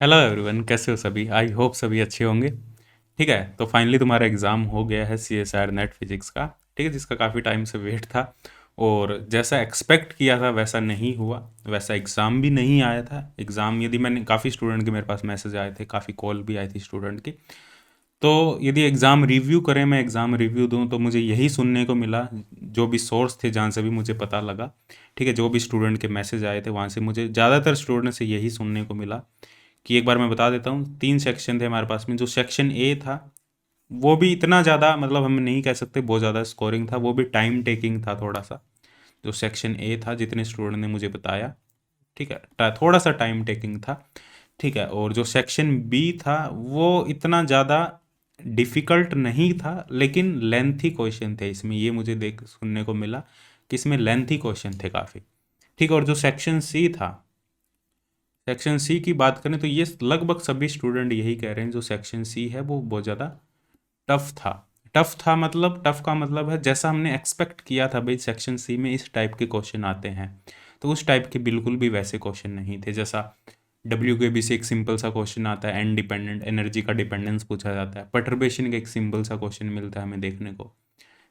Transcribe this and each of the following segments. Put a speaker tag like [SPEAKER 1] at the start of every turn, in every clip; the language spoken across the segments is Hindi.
[SPEAKER 1] हेलो एवरीवन, कैसे हो सभी? आई होप सभी अच्छे होंगे। ठीक है, तो फाइनली तुम्हारा एग्ज़ाम हो गया है C S R NET physics का। ठीक है, जिसका काफ़ी टाइम से वेट था और जैसा एक्सपेक्ट किया था वैसा नहीं हुआ। वैसा एग्ज़ाम भी नहीं आया था। एग्ज़ाम यदि मैंने काफ़ी स्टूडेंट के मेरे पास मैसेज आए थे, काफ़ी कॉल भी आई थी स्टूडेंट की। तो यदि एग्ज़ाम रिव्यू करें, मैं एग्ज़ाम रिव्यू दूं तो मुझे यही सुनने को मिला, जो भी सोर्स थे जहाँ से भी मुझे पता लगा। ठीक है, जो भी स्टूडेंट के मैसेज आए थे वहाँ से मुझे ज़्यादातर स्टूडेंट से यही सुनने को मिला कि एक बार मैं बता देता हूँ, 3 सेक्शन थे हमारे पास में। जो सेक्शन ए था, वो भी इतना ज़्यादा मतलब हम नहीं कह सकते बहुत ज़्यादा स्कोरिंग था, वो भी टाइम टेकिंग था थोड़ा-सा। जो सेक्शन ए था, जितने स्टूडेंट ने मुझे बताया, ठीक है, थोड़ा-सा टाइम टेकिंग था। ठीक है, और जो सेक्शन बी था, वो इतना ज़्यादा डिफ़िकल्ट नहीं था, लेकिन लेंथी क्वेश्चन थे इसमें। ये मुझे देख सुनने को मिला कि इसमें लेंथी क्वेश्चन थे काफ़ी। ठीक है, और जो सेक्शन सी था, सेक्शन सी की बात करें तो ये लगभग सभी स्टूडेंट यही कह रहे हैं, जो सेक्शन सी है वो बहुत ज़्यादा टफ था। टफ था मतलब, टफ का मतलब है जैसा हमने एक्सपेक्ट किया था, भाई सेक्शन सी में इस टाइप के क्वेश्चन आते हैं, तो उस टाइप के बिल्कुल भी वैसे क्वेश्चन नहीं थे। जैसा डब्ल्यू के बी से एक सिंपल सा क्वेश्चन आता है, एन डिपेंडेंट एनर्जी का डिपेंडेंस पूछा जाता है, परटर्बेशन का एक सिंपल सा क्वेश्चन मिलता है हमें देखने को,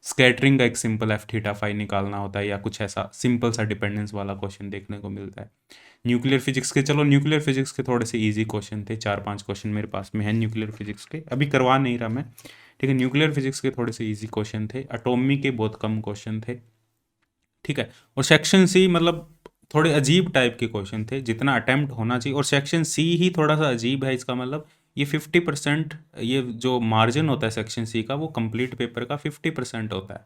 [SPEAKER 1] स्कैटरिंग का एक सिंपल एफ थीटा फाई निकालना होता है, या कुछ ऐसा सिंपल सा डिपेंडेंस वाला क्वेश्चन देखने को मिलता है। न्यूक्लियर फिजिक्स के, चलो न्यूक्लियर फिजिक्स के थोड़े से इजी क्वेश्चन थे, 4-5 क्वेश्चन मेरे पास में है न्यूक्लियर फिजिक्स के, अभी करवा नहीं रहा मैं। ठीक है, न्यूक्लियर फिजिक्स के थोड़े से इजी क्वेश्चन थे, एटॉमी के बहुत कम क्वेश्चन थे। ठीक है, और सेक्शन सी मतलब थोड़े अजीब टाइप के क्वेश्चन थे, जितना अटेम्प्ट होना चाहिए, और सेक्शन सी ही थोड़ा सा अजीब है। इसका मतलब ये 50%, ये जो मार्जिन होता है सेक्शन सी का, वो कंप्लीट पेपर का 50% होता है,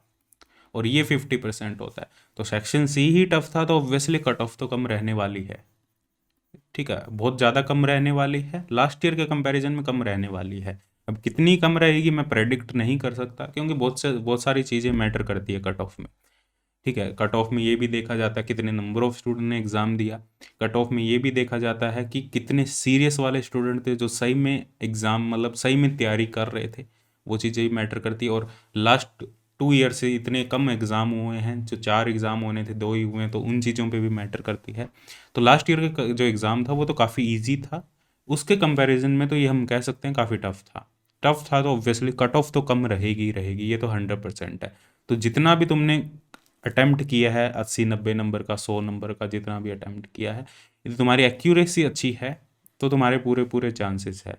[SPEAKER 1] और ये 50% होता है। तो सेक्शन सी ही टफ था, तो ऑब्वियसली कट ऑफ तो कम रहने वाली है। ठीक है, बहुत ज़्यादा कम रहने वाली है, लास्ट ईयर के कंपैरिजन में कम रहने वाली है। अब कितनी कम रहेगी मैं प्रेडिक्ट नहीं कर सकता, क्योंकि बहुत सारी चीज़ें मैटर करती है कट ऑफ में। ठीक है, कट ऑफ में ये भी देखा जाता है कितने नंबर ऑफ स्टूडेंट ने एग्ज़ाम दिया। कट ऑफ में ये भी देखा जाता है कि कितने सीरियस वाले स्टूडेंट थे, जो सही में एग्ज़ाम मतलब सही में तैयारी कर रहे थे। वो चीज़ें भी मैटर करती है। और लास्ट 2 ईयर से इतने कम एग्ज़ाम हुए हैं, जो 4 एग्ज़ाम होने थे 2 ही हुए हैं, तो उन चीज़ों पे भी मैटर करती है। तो लास्ट ईयर का जो एग्ज़ाम था वो तो काफ़ी ईजी था, उसके कंपैरिजन में तो ये हम कह सकते हैं काफ़ी टफ था। टफ था तो ऑब्वियसली कट ऑफ तो कम रहेगी ही रहेगी, ये तो 100% है। तो जितना भी तुमने अटेम्प्ट किया है, 80-90 नंबर का, 100 नंबर का, जितना भी अटेम्प्ट किया है, यदि तुम्हारी एक्यूरेसी अच्छी है तो तुम्हारे पूरे पूरे चांसेस है।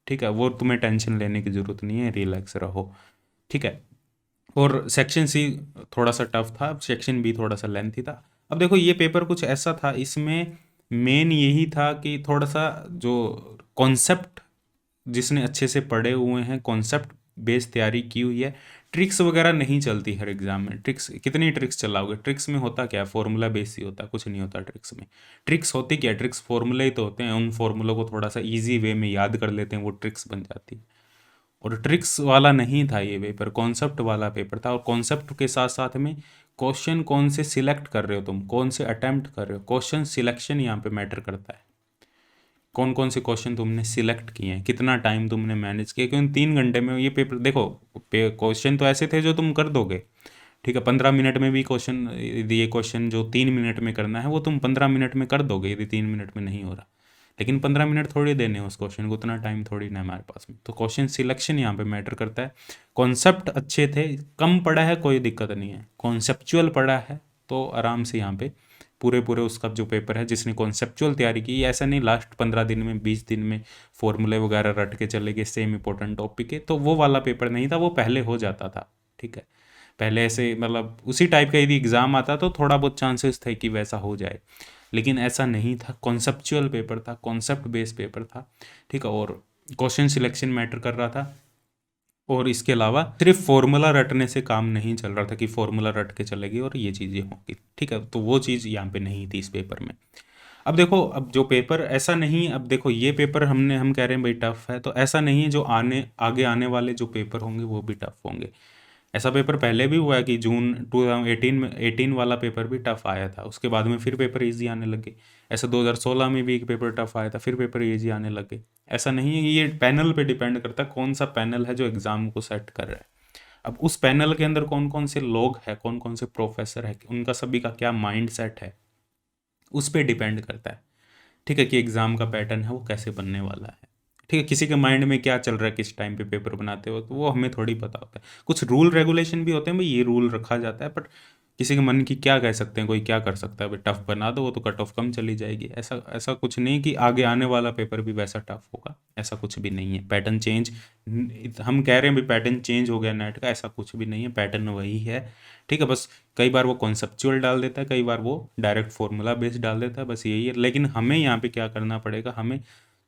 [SPEAKER 1] ठीक है, वो तुम्हें टेंशन लेने की ज़रूरत नहीं है, रिलैक्स रहो। ठीक है, और सेक्शन सी थोड़ा सा टफ था, सेक्शन बी थोड़ा सा लेंथी था। अब देखो, ये पेपर कुछ ऐसा था, इसमें मेन यही था कि थोड़ा सा जो कॉन्सेप्ट, जिसने अच्छे से पढ़े हुए हैं, कॉन्सेप्ट बेस्ड तैयारी की हुई है, ट्रिक्स वगैरह नहीं चलती हर एग्जाम में। ट्रिक्स कितनी ट्रिक्स चलाओगे? ट्रिक्स में होता क्या है, फॉर्मूला बेस ही होता है, कुछ नहीं होता ट्रिक्स में। ट्रिक्स होती क्या है? ट्रिक्स फॉर्मूला ही तो होते हैं, उन फॉर्मूलों को थोड़ा सा इजी वे में याद कर लेते हैं, वो ट्रिक्स बन जाती है। और ट्रिक्स वाला नहीं था ये पेपर, कॉन्सेप्ट वाला पेपर था। और कॉन्सेप्ट के साथ साथ में क्वेश्चन कौन से सिलेक्ट कर रहे हो तुम, कौन से अटेम्प्ट कर रहे हो, क्वेश्चन सिलेक्शन यहाँ पे मैटर करता है। कौन कौन से क्वेश्चन तुमने सिलेक्ट किए हैं, कितना टाइम तुमने मैनेज किया, क्योंकि 3 घंटे में ये पेपर, देखो क्वेश्चन तो ऐसे थे जो तुम कर दोगे। ठीक है, 15 मिनट में भी क्वेश्चन, यदि ये क्वेश्चन जो 3 मिनट में करना है वो तुम 15 मिनट में कर दोगे, यदि 3 मिनट में नहीं हो रहा। लेकिन 15 मिनट थोड़ी देने हैं उस क्वेश्चन को, उतना टाइम थोड़ी ना हमारे पास में। तो क्वेश्चन सिलेक्शन यहाँ पे मैटर करता है। कॉन्सेप्ट अच्छे थे, कम पढ़ा है कोई दिक्कत नहीं है, कॉन्सेप्चुअल पढ़ा है तो आराम से यहाँ पे पूरे पूरे उसका जो पेपर है, जिसने कॉन्सेप्चुअल तैयारी की, ऐसा नहीं लास्ट 15 दिन में 20 दिन में फॉर्मूले वगैरह रट के चले गए, सेम इंपॉर्टेंट टॉपिक है, तो वो वाला पेपर नहीं था, वो पहले हो जाता था। ठीक है, पहले ऐसे मतलब उसी टाइप का यदि एग्ज़ाम आता तो थोड़ा बहुत चांसेस थे कि वैसा हो जाए, लेकिन ऐसा नहीं था। कॉन्सेप्चुअल पेपर था, कॉन्सेप्ट बेस्ड पेपर था। ठीक है, और क्वेश्चन सिलेक्शन मैटर कर रहा था। और इसके अलावा सिर्फ फॉर्मूला रटने से काम नहीं चल रहा था कि फॉर्मूला रट के चलेगी और ये चीज़ें होंगी। ठीक है, तो वो चीज़ यहाँ पे नहीं थी इस पेपर में। अब देखो, अब जो पेपर ऐसा नहीं, अब देखो ये पेपर हम कह रहे हैं भाई टफ है, तो ऐसा नहीं है जो आगे आने वाले जो पेपर होंगे वो भी टफ होंगे। ऐसा पेपर पहले भी हुआ है कि जून 2018 में 18 वाला पेपर भी टफ आया था, उसके बाद में फिर पेपर इजी आने लगे। ऐसा 2016 में भी एक पेपर टफ आया था, फिर पेपर इजी आने लगे। ऐसा नहीं है, ये पैनल पे डिपेंड करता है, कौन सा पैनल है जो एग्ज़ाम को सेट कर रहा है। अब उस पैनल के अंदर कौन कौन से लोग हैं, कौन कौन से प्रोफेसर हैं, उनका सभी का क्या माइंड सेट है, उस पर डिपेंड करता है। ठीक है, कि एग्ज़ाम का पैटर्न है वो कैसे बनने वाला है। ठीक है, किसी के माइंड में क्या चल रहा है किस टाइम पे पेपर बनाते वक़्त, वो हमें थोड़ी पता होता है। कुछ रूल रेगुलेशन भी होते हैं, भाई ये रूल रखा जाता है, बट किसी के मन की क्या कह सकते हैं, कोई क्या कर सकता है, भाई टफ बना दो वो तो कट ऑफ कम चली जाएगी। ऐसा ऐसा कुछ नहीं कि आगे आने वाला पेपर भी वैसा टफ होगा, ऐसा कुछ भी नहीं है। पैटर्न चेंज, हम कह रहे हैं भाई पैटर्न चेंज हो गया नेट का, ऐसा कुछ भी नहीं है, पैटर्न वही है। ठीक है, बस कई बार वो कॉन्सेप्चुअल डाल देता है, कई बार वो डायरेक्ट फॉर्मूला बेस्ड डाल देता है, बस यही है। लेकिन हमें यहाँ पे क्या करना पड़ेगा, हमें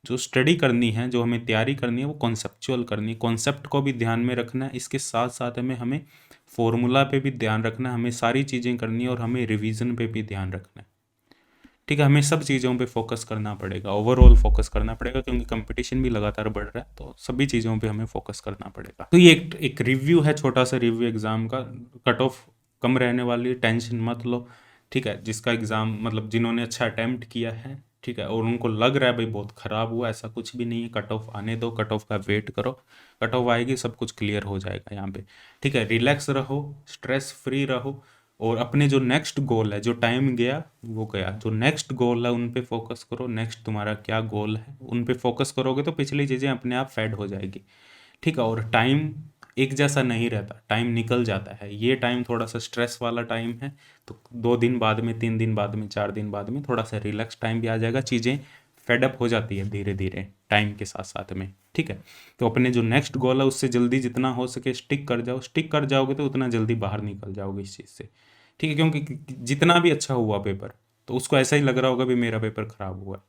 [SPEAKER 1] जो स्टडी करनी है, जो हमें तैयारी करनी है, वो कॉन्सेप्चुअल करनी है, कॉन्सेप्ट को भी ध्यान में रखना है, इसके साथ साथ हमें फॉर्मूला पे भी ध्यान रखना है, हमें सारी चीज़ें करनी है और हमें रिवीजन पे भी ध्यान रखना है। ठीक है, हमें सब चीज़ों पे फोकस करना पड़ेगा, ओवरऑल फोकस करना पड़ेगा, क्योंकि कंपटीशन भी लगातार बढ़ रहा है, तो सभी चीज़ों पे हमें फोकस करना पड़ेगा। तो ये एक रिव्यू है, छोटा सा रिव्यू एग्ज़ाम का। कट ऑफ कम रहने वाली, टेंशन मत लो। ठीक है, जिसका एग्ज़ाम मतलब जिन्होंने अच्छा अटैम्प्ट किया है, ठीक है, और उनको लग रहा है भाई बहुत ख़राब हुआ, ऐसा कुछ भी नहीं है। कट ऑफ आने दो, कट ऑफ का वेट करो, कट ऑफ आएगी सब कुछ क्लियर हो जाएगा यहाँ पे। ठीक है, रिलैक्स रहो, स्ट्रेस फ्री रहो, और अपने जो नेक्स्ट गोल है, जो टाइम गया वो गया, जो नेक्स्ट गोल है उन पे फोकस करो। नेक्स्ट तुम्हारा क्या गोल है उन पे फोकस करोगे तो पिछली चीज़ें अपने आप फेड हो जाएगी। ठीक है, और टाइम एक जैसा नहीं रहता, टाइम निकल जाता है। ये टाइम थोड़ा सा स्ट्रेस वाला टाइम है, तो 2 दिन बाद में, 3 दिन बाद में, 4 दिन बाद में थोड़ा सा रिलैक्स टाइम भी आ जाएगा। चीज़ें फेडअप हो जाती है धीरे धीरे टाइम के साथ साथ में। ठीक है, तो अपने जो नेक्स्ट गोल है उससे जल्दी जितना हो सके स्टिक कर जाओ, स्टिक कर जाओगे तो उतना जल्दी बाहर निकल जाओगे इस चीज़ से। ठीक है, क्योंकि जितना भी अच्छा हुआ पेपर, तो उसको ऐसा ही लग रहा होगा भी मेरा पेपर खराब हुआ है।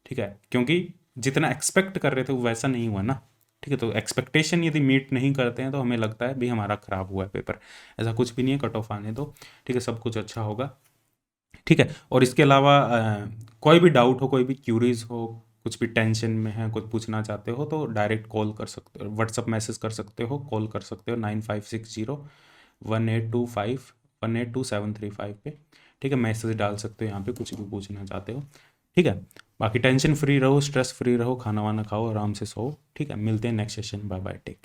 [SPEAKER 1] ठीक है, क्योंकि जितना एक्सपेक्ट कर रहे थे वो वैसा नहीं हुआ ना। ठीक है, तो एक्सपेक्टेशन यदि मीट नहीं करते हैं तो हमें लगता है भी हमारा खराब हुआ है पेपर, ऐसा कुछ भी नहीं है। कट ऑफ आने दो, ठीक है, सब कुछ अच्छा होगा। ठीक है, और इसके अलावा कोई भी डाउट हो, कोई भी क्यूरीज हो, कुछ भी टेंशन में है, कुछ पूछना चाहते हो तो डायरेक्ट कॉल कर सकते हो, व्हाट्सअप मैसेज कर सकते हो, कॉल कर सकते हो 9560 1825 पे। ठीक है, मैसेज डाल सकते हो यहाँ पे, कुछ भी पूछना चाहते हो। ठीक है, बाकी टेंशन फ्री रहो, स्ट्रेस फ्री रहो, खाना वाना खाओ, आराम से सो। ठीक है, मिलते हैं next session, bye bye, take.